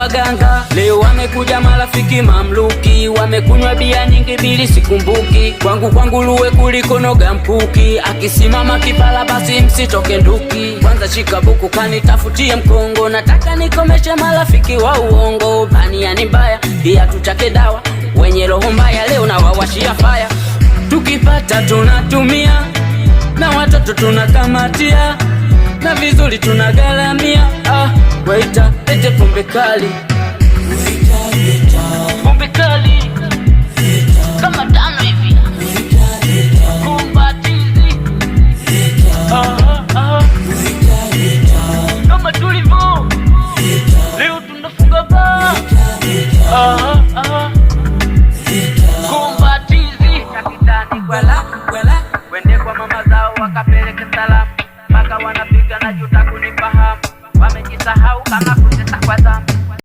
Waganga leo wamekuja marafiki mamluki, wamekunywa bia nyingi bili sikumbuki. Kwangu luwe kuliko noga mkuki, akisimama kipala basi msitoke nduki. Kwanza shika buku kanitafutie mkongo, nataka nikomeshe marafiki wa uongo. Bania ni mbaya, pia tutake dawa, wenye roho mbaya leo na wawashia fire. Tukipata tunatumia, na watoto tunakamatia, na vizuri tunagalamia. Waita lete pombe kali, pombe kali.